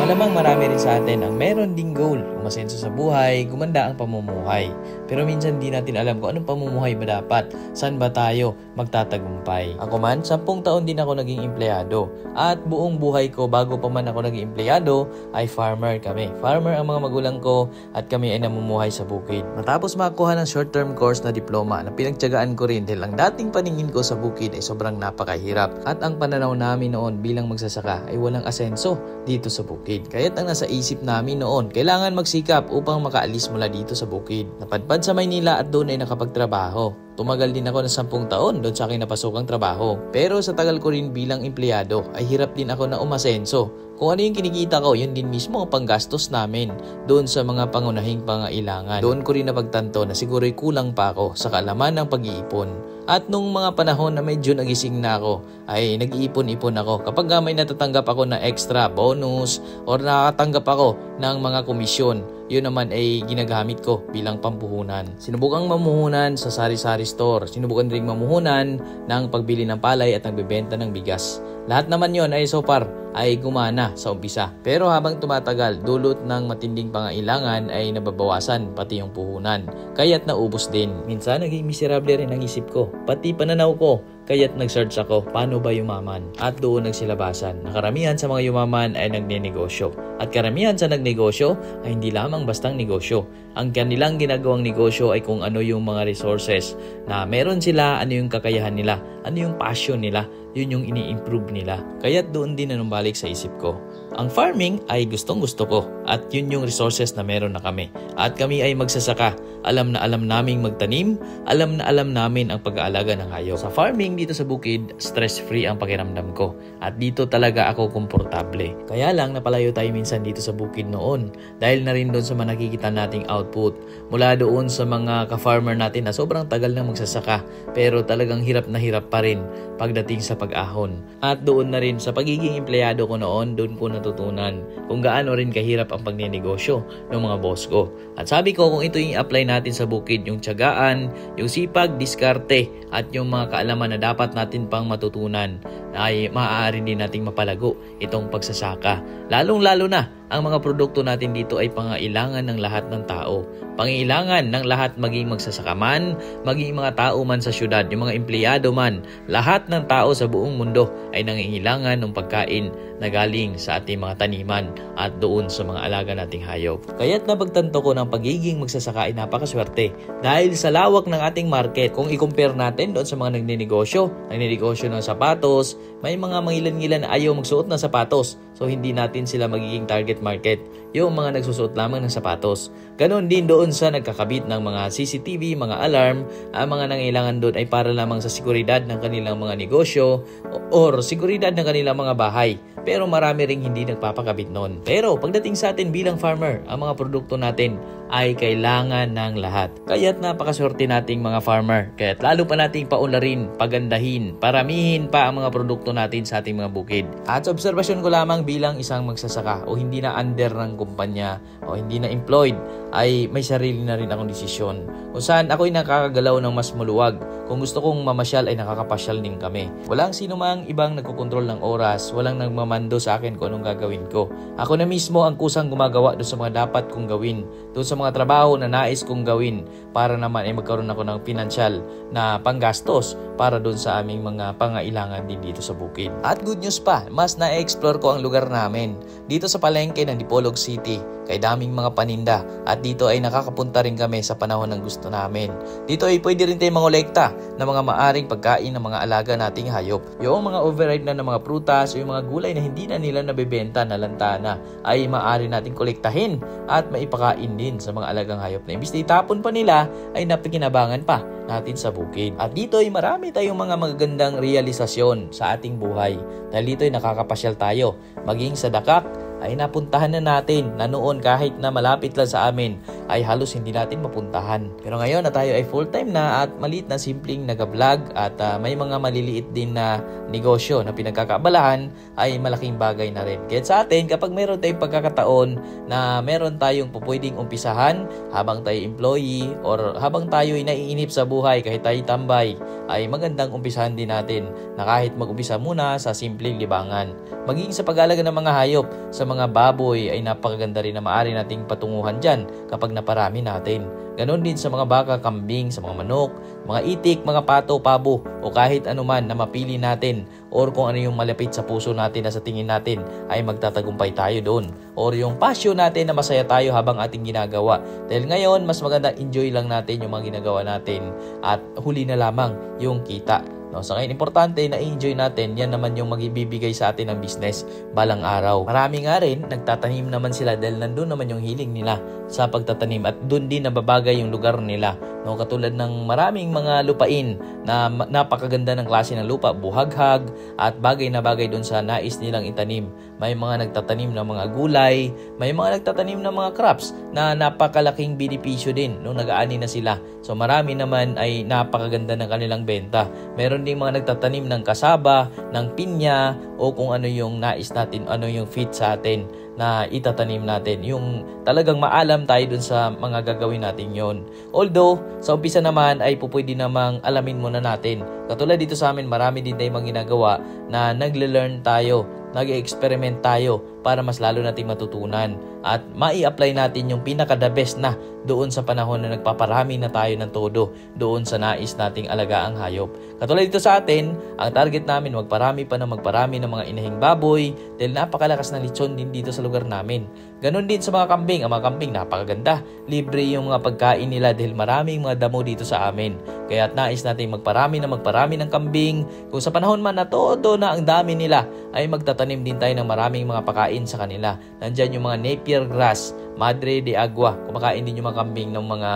Malamang marami rin sa atin ang meron ding goal, umasenso sa buhay, gumanda ang pamumuhay. Pero minsan di natin alam kung anong pamumuhay ba dapat, saan ba tayo magtatagumpay. Ako man, 10 taon din ako naging empleyado. At buong buhay ko bago pa man ako naging empleyado ay farmer kami. Farmer ang mga magulang ko at kami ay namumuhay sa bukid. Matapos makakuha ng short-term course na diploma na pinagtiyagaan ko rin dahil ang dating paningin ko sa bukid ay sobrang napakahirap. At ang pananaw namin noon bilang magsasaka ay walang asenso dito sa bukid. Kaya't ang nasa isip namin noon, kailangan magsikap upang makaalis mula dito sa bukid. Napadpad sa Maynila at doon ay nakapagtrabaho. Tumagal din ako ng 10 taon doon sa aking napasukang trabaho. Pero sa tagal ko rin bilang empleyado ay hirap din ako na umasenso. Kung ano yung kinikita ko, yun din mismo ang panggastos namin doon sa mga pangunahing pangailangan. Doon ko rin napagtanto na siguro'y kulang pa ako sa kaalaman ng pag-iipon. At nung mga panahon na medyo nagising na ako, ay nag-iipon-ipon ako. Kapag may natatanggap ako na extra bonus or nakakatanggap ako ng mga komisyon, yun naman ay ginagamit ko bilang pampuhunan. Sinubukang mamuhunan sa sari-sari store. Sinubukan ring mamuhunan ng pagbili ng palay at nagbebenta ng bigas. Lahat naman yon ay so far ay gumana sa umpisa. Pero habang tumatagal, dulot ng matinding pangailangan ay nababawasan pati yung puhunan. Kaya't naubos din. Minsan naging miserable rin ang isip ko. Pati pananaw ko. Kaya't nag-search ako, paano ba yumaman? At doon nagsilabasan. Nakaramihan sa mga yumaman ay nagnenegosyo. At karamihan sa nagnegosyo ay hindi lamang bastang negosyo. Ang kanilang ginagawang negosyo ay kung ano yung mga resources na meron sila, ano yung kakayahan nila, ano yung passion nila, yun yung ini-improve nila. Kaya't doon din nanumbalik sa isip ko. Ang farming ay gustong gusto ko at yun yung resources na meron na kami. At kami ay magsasaka. Alam na alam naming magtanim, alam na alam namin ang pag-aalaga ng hayop. Sa farming dito sa bukid, stress-free ang pakiramdam ko. At dito talaga ako komportable. Kaya lang napalayo tayo minsan dito sa bukid noon dahil na rin doon sa mga nakikita nating output. Mula doon sa mga ka-farmer natin na sobrang tagal na magsasaka pero talagang hirap na hirap pa rin pagdating sa pag-ahon. At doon na rin sa pagiging empleyado ko noon, doon ko natutunan kung gaano rin kahirap ang pagnenegosyo ng mga boss ko. At sabi ko kung ito yung apply natin sa bukid, yung tiyagaan, yung sipag, diskarte at yung mga kaalaman na dapat natin pang matutunan ay maaari din nating mapalago itong pagsasaka. Lalong-lalo na ang mga produkto natin dito ay pangailangan ng lahat ng tao. Pangailangan ng lahat maging magsasaka man, maging mga tao man sa syudad, yung mga empleyado man, lahat ng tao sa buong mundo ay nangangailangan ng pagkain na galing sa ating mga taniman at doon sa mga alaga nating hayop. Kaya't napagtanto ko ng pagiging magsasaka ay napakaswerte dahil sa lawak ng ating market. Kung i-compare natin doon sa mga nagnenegosyo ng sapatos, may mga mangilan-ngilan na ayaw magsuot ng sapatos. So hindi natin sila magiging target market, yung mga nagsusuot lamang ng sapatos. Ganon din doon sa nagkakabit ng mga CCTV, mga alarm. Ang mga nangailangan doon ay para lamang sa seguridad ng kanilang mga negosyo or seguridad ng kanilang mga bahay. Pero marami ring hindi nagpapakabit noon. Pero pagdating sa atin bilang farmer, ang mga produkto natin ay kailangan ng lahat. Kaya't napakaswerte nating mga farmer. Kaya't lalo pa nating paunlarin, pagandahin, paramihin pa ang mga produkto natin sa ating mga bukid. At sa obserbasyon ko lamang bilang isang magsasaka o hindi na under ng kumpanya o hindi na employed, ay may sarili na rin akong desisyon. Kung saan ako'y nakakagalaw ng mas maluwag. Kung gusto kong mamasyal ay nakakapasyal din kami. Walang sino mang ibang nagkokontrol ng oras, walang nagmamando sa akin kung anong gagawin ko. Ako na mismo ang kusang gumagawa doon sa mga dapat kong gawin, doon sa mga trabaho na nais kong gawin para naman ay magkaroon ako ng pinansyal na panggastos para doon sa aming mga pangailangan din dito sa bukid. At good news pa, mas na-explore ko ang lugar namin dito sa palengke ng Dipolog City. Kay daming mga paninda at dito ay nakakapunta rin kami sa panahon ng gusto namin. Dito ay pwede rin tayong mangolekta ng mga maaring pagkain ng mga alaga nating hayop. Yung mga overripe na ng mga prutas o yung mga gulay na hindi na nila nabebenta na lantana ay maaari nating kolektahin at maipakain din sa mga alagang hayop na imbis na itapon pa nila ay napikinabangan pa natin sa bukid. At dito ay marami tayong mga magagandang realisasyon sa ating buhay. Dahil dito ay nakakapasyal tayo. Maging sa Dakak ay napuntahan na natin na noon kahit na malapit lang sa amin ay halos hindi natin mapuntahan. Pero ngayon na tayo ay full-time na at maliit na simpleng nag-vlog at may mga maliliit din na negosyo na pinagkakaabalahan ay malaking bagay na rin. Kaya sa atin kapag meron tayong pagkakataon na meron tayong pupwedeng umpisahan habang tayo employee or habang tayo ay naiinip sa buhay kahit tayo tambay, ay magandang umpisahan din natin na kahit mag-umpisa muna sa simpleng libangan. Maging sa pag-alaga ng mga hayop, sa mga mga baboy ay napakaganda rin na maaari nating patunguhan dyan kapag naparami natin. Ganon din sa mga baka, kambing, sa mga manok, mga itik, mga pato, pabo o kahit anuman na mapili natin or kung ano yung malapit sa puso natin na sa tingin natin ay magtatagumpay tayo doon. Or yung passion natin na masaya tayo habang ating ginagawa. Dahil ngayon, mas maganda enjoy lang natin yung mga ginagawa natin at huli na lamang yung kita. No, sa ngayon, importante na enjoy natin. Yan naman yung magbibigay sa atin ng business balang araw. Marami nga rin, nagtatanim naman sila dahil nandun naman yung hiling nila sa pagtatanim at dun din nababagay yung lugar nila. No, katulad ng maraming mga lupain na napakaganda ng klase ng lupa, buhaghag at bagay na bagay dun sa nais nilang itanim. May mga nagtatanim ng mga gulay, may mga nagtatanim ng mga crops na napakalaking benepisyo din nung nag-aani na sila. So marami naman ay napakaganda ng kanilang benta. Meron din mga nagtatanim ng kasaba, ng pinya o kung ano yung nais natin, ano yung fit sa atin na itatanim natin. Yung talagang maalam tayo dun sa mga gagawin natin yon. Although, sa umpisa naman ay pupwede namang alamin muna natin. Katulad dito sa amin, marami din tayong mga ginagawa na nagle-learn tayo, nag-experiment tayo para mas lalo nating matutunan at mai-apply natin yung pinaka-the best na doon sa panahon na nagpaparami na tayo ng todo doon sa nais nating alagaang hayop. Katulad dito sa atin, ang target namin magparami ng mga inahing baboy dahil napakalakas ng lechon din dito sa lugar namin. Ganon din sa mga kambing. Ang mga kambing napakaganda. Libre yung mga pagkain nila dahil maraming mga damo dito sa amin. Kaya nais natin magparami ng kambing. Kung sa panahon man na todo na ang dami nila ay magtatanim din tayo ng maraming mga pakain sa kanila. Nandyan yung mga Napier grass, Madre de Agua. Kumakain din yung mga kambing ng mga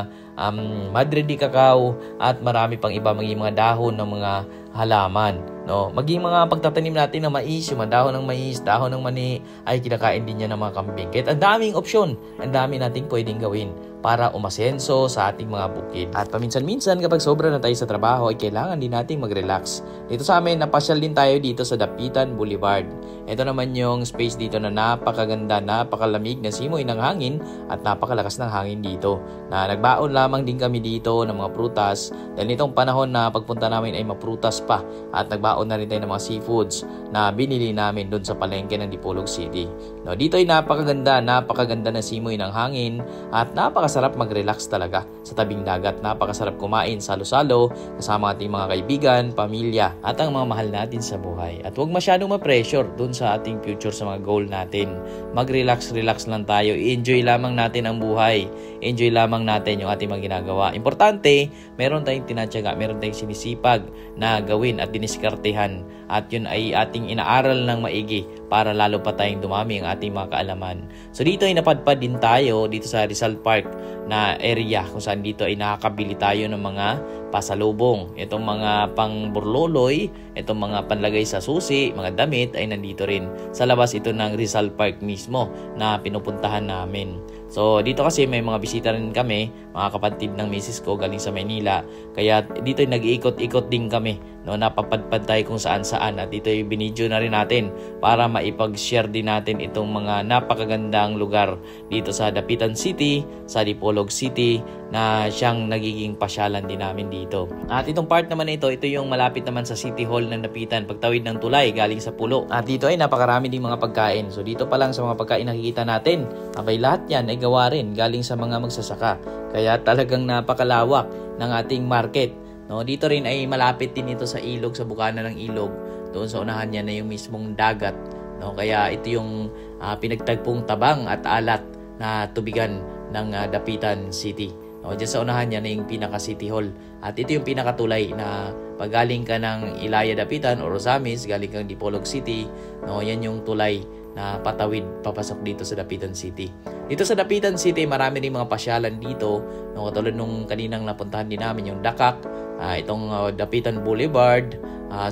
Madre de Cacao at marami pang iba, mga dahon ng mga halaman. No, maging mga pagtatanim natin ng mais, yung mga dahon ng mais, dahon ng mani ay kinakain din yan ng mga kambing. Kahit ang daming opsyon, ang dami nating pwedeng gawin para umasenso sa ating mga bukid. At paminsan-minsan kapag sobra na tayo sa trabaho ay kailangan din nating mag-relax. Dito sa amin, napasyal din tayo dito sa Dapitan Boulevard. Ito naman yung space dito na napakaganda, napakalamig na simoy ng hangin at napakalakas ng hangin dito. Na nagbaon lamang din kami dito ng mga prutas dahil nitong panahon na pagpunta namin ay maprutas pa at nagbaon na rin tayo ng mga seafoods na binili namin doon sa palengke ng Dipolog City. No, dito ay napakaganda na simoy ng hangin at napakasarap mag-relax talaga sa tabing dagat. Napakasarap kumain salo-salo kasama ating mga kaibigan, pamilya at ang mga mahal natin sa buhay. At huwag masyadong ma-pressure doon sa ating future, sa mga goal natin. Mag-relax lang tayo. I-enjoy lamang natin ang buhay. Enjoy lamang natin yung ating mga ginagawa. Importante, meron tayong tinatyaga, meron tayong sinisipag na gawin at diniskartehan. At yun ay ating inaaral ng maigi para lalo pa tayong dumami ang ating mga kaalaman. So dito ay napadpad din tayo dito sa Rizal Park na area kung saan dito ay nakakabili tayo ng mga pasalubong. Itong mga pangburloloy, itong mga panlagay sa susi, mga damit ay nandito rin. Sa labas ito ng Rizal Park mismo na pinupuntahan namin. So dito kasi may mga bisita rin kami, mga kapatid ng misis ko galing sa Maynila. Kaya dito ay nag-iikot-ikot din kami. No, napapadpad tayo kung saan-saan at dito ay binidyo na rin natin para maipag-share din natin itong mga napakagandang lugar dito sa Dapitan City, sa Dipolog City na siyang nagiging pasyalan din namin dito. At itong part naman na ito yung malapit naman sa City Hall ng Dapitan, pagtawid ng tulay galing sa pulo. At dito ay napakarami ding mga pagkain. So dito pa lang sa mga pagkain nakikita natin, abay lahat yan ay gawa rin galing sa mga magsasaka. Kaya talagang napakalawak ng ating market. No, dito rin ay malapit din ito sa ilog, sa bukana ng ilog. Doon sa unahan niya na yung mismong dagat. No, kaya ito yung pinagtagpong tabang at alat na tubigan ng Dapitan City. No, diyan sa unahan niya na yung pinaka-City Hall. At ito yung pinakatulay na pag galing ka ng Ilaya Dapitan o Rosamis, galing kang Dipolog City, no, yan yung tulay na patawid papasok dito sa Dapitan City. Dito sa Dapitan City, marami ring mga pasyalan dito. No, katulad nung kaninang napuntahan din namin yung Dakak, itong Dapitan Boulevard,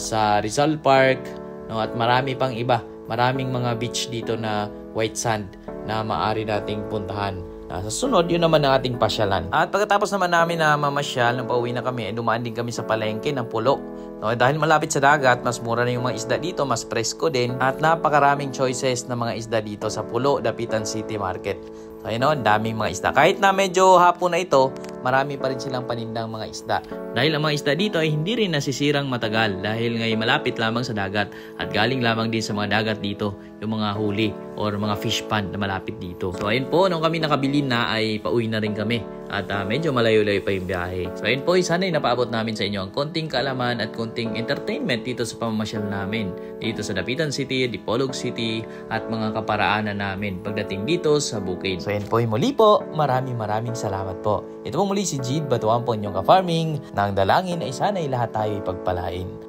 sa Rizal Park, no, at marami pang iba. Maraming mga beach dito na white sand na maaari nating puntahan. Sa sunod, yun naman ang ating pasyalan. At pagkatapos naman namin na mamasyal, nung pauwi na kami, dumaan din kami sa palengke ng Pulo. No, dahil malapit sa dagat, mas mura na yung mga isda dito, mas presko din, at napakaraming choices ng mga isda dito sa Pulo, Dapitan City Market. So So ayun o, daming mga isda. Kahit na medyo hapon na ito, marami pa rin silang panindang mga isda. Dahil ang mga isda dito ay hindi rin nasisirang matagal dahil ngay malapit lamang sa dagat at galing lamang din sa mga dagat dito yung mga huli or mga fish pond na malapit dito. So ayun po, nung kami nakabili na ay pauwi na rin kami at medyo malayo-layo pa yung biyahe. So ayun po, sana'y napaabot namin sa inyo ang konting kaalaman at konting entertainment dito sa pamamasyal namin dito sa Dapitan City, Dipolog City at mga kaparaanan namin pagdating dito sa bukid. So ayun po, muli po, maraming salamat po. Ito po muli si Jid Batuan po, inyong ka-farming, na ang dalangin ay sana'y lahat tayo ipagpalain.